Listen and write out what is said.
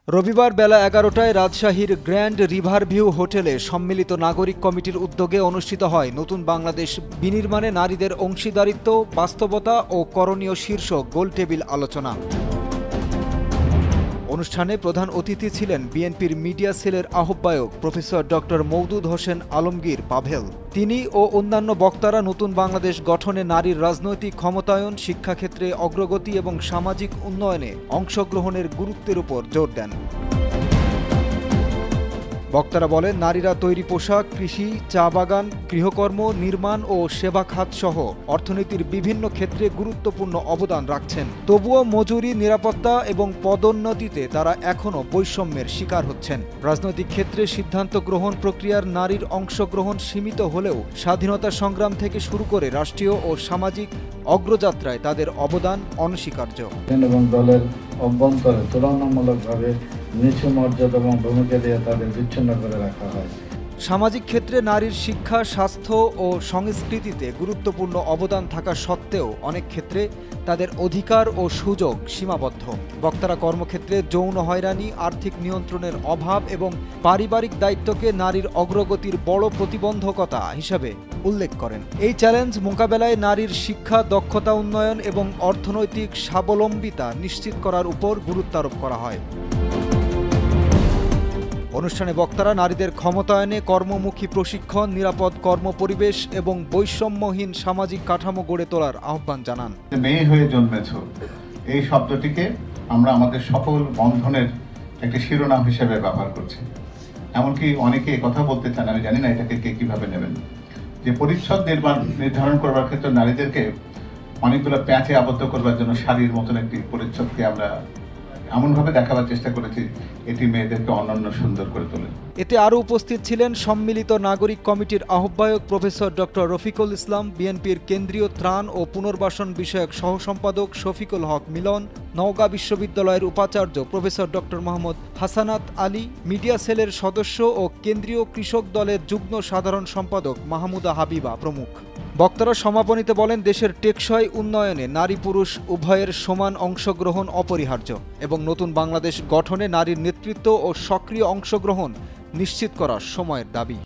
রবিবার বেলা ১১টায় রাজশাহীর গ্র্যান্ড রিভারভিউ হোটেলে সম্মিলিত নাগরিক কমিটির উদ্যোগে অনুষ্ঠিত হয় নতুন বাংলাদেশ বিনির্মাণে নারীদের অংশীদারিত্ব, বাস্তবতা ও করণীয় শীর্ষক গোলটেবিল আলোচনা। অনুষ্ঠানে প্রধান অতিথি ছিলেন বিএনপির মিডিয়া সেলের আহ্বায়ক প্রফেসর ডক্টর মওদুদ হোসেন আলমগীর পাভেল। তিনি ও অন্যান্য বক্তারা নতুন বাংলাদেশ গঠনে নারীর রাজনৈতিক ক্ষমতায়ন, শিক্ষাক্ষেত্রে অগ্রগতি এবং সামাজিক উন্নয়নে অংশগ্রহণের গুরুত্বের উপর জোর দেন। বক্তারা বলেন, নারীরা তৈরি পোশাক, কৃষি, চা বাগান, গৃহকর্ম, নির্মাণ ও সেবা খাত সহ অর্থনীতির বিভিন্ন ক্ষেত্রে গুরুত্বপূর্ণ অবদান রাখছেন। তবুও মজুরি, নিরাপত্তা এবং পদোন্নতিতে তারা এখনও বৈষম্যের শিকার হচ্ছেন। রাজনৈতিক ক্ষেত্রে সিদ্ধান্ত গ্রহণ প্রক্রিয়ার নারীর অংশগ্রহণ সীমিত হলেও স্বাধীনতা সংগ্রাম থেকে শুরু করে রাষ্ট্রীয় ও সামাজিক অগ্রযাত্রায় তাদের অবদান অনস্বীকার্য। এবং দলের অভ্যন্তরে তুলনামূলকভাবে নিচু মর্যাদা এবং ভূমিকা দিয়ে তাদের বিচ্ছিন্ন করে রাখা হয়। সামাজিক ক্ষেত্রে নারীর শিক্ষা, স্বাস্থ্য ও সংস্কৃতিতে গুরুত্বপূর্ণ অবদান থাকা সত্ত্বেও অনেক ক্ষেত্রে তাদের অধিকার ও সুযোগ সীমাবদ্ধ। বক্তারা কর্মক্ষেত্রে যৌন হয়রানি, আর্থিক নিয়ন্ত্রণের অভাব এবং পারিবারিক দায়িত্বকে নারীর অগ্রগতির বড় প্রতিবন্ধকতা হিসাবে উল্লেখ করেন। এই চ্যালেঞ্জ মোকাবেলায় নারীর শিক্ষা, দক্ষতা উন্নয়ন এবং অর্থনৈতিক স্বাবলম্বিতা নিশ্চিত করার উপর গুরুত্ব আরোপ করা হয়। অনুষ্ঠানে বক্তারা নারীদের ক্ষমতায়নে কর্মমুখী প্রশিক্ষণ, নিরাপদ কর্মপরিবেশ এবং বৈষম্যহীন সামাজিক কাঠামো গড়ে তোলার আহ্বান জানান। মেয়ে হয়ে জন্মেছ, এই শব্দটিকে আমরা আমাদের সকল বন্ধনের একটি শিরোনাম হিসেবে ব্যবহার করছি। এমনকি অনেকে কথা বলতে চান, আমি জানি না এটাকে কে কিভাবে নেবেন, যে পরিচ্ছদ নির্ধারণ করবার ক্ষেত্রে নারীদেরকে অনেকগুলো প্যাঁচে আবদ্ধ করবার জন্য শাড়ির মতন একটি পরিচ্ছদকে আমরা এমনভাবে দেখাবার চেষ্টা করেছি এটি মেয়েদেরকে অনন্য সুন্দর করে তোলে। এতে আরও উপস্থিত ছিলেন সম্মিলিত নাগরিক কমিটির আহ্বায়ক প্রফেসর ডক্টর রফিকুল ইসলাম, বিএনপির কেন্দ্রীয় ত্রাণ ও পুনর্বাসন বিষয়ক সহ সম্পাদক শফিকুল হক মিলন, নওগাঁ বিশ্ববিদ্যালয়ের উপাচার্য professor doctor Mohammad Hasnat Ali, media সেলের সদস্য ও কেন্দ্রীয় কৃষক দলের যুগ্ম সাধারণ সম্পাদক মাহমুদা হাবিবা প্রমুখ। বক্তারা সমাপনীতে বলেন, দেশের টেকসই উন্নয়নে নারী পুরুষ উভয়ের সমান অংশগ্রহণ অপরিহার্য এবং নতুন বাংলাদেশ গঠনে নারীর নেতৃত্ব ও সক্রিয় অংশগ্রহণ নিশ্চিত করা সময়ের দাবি।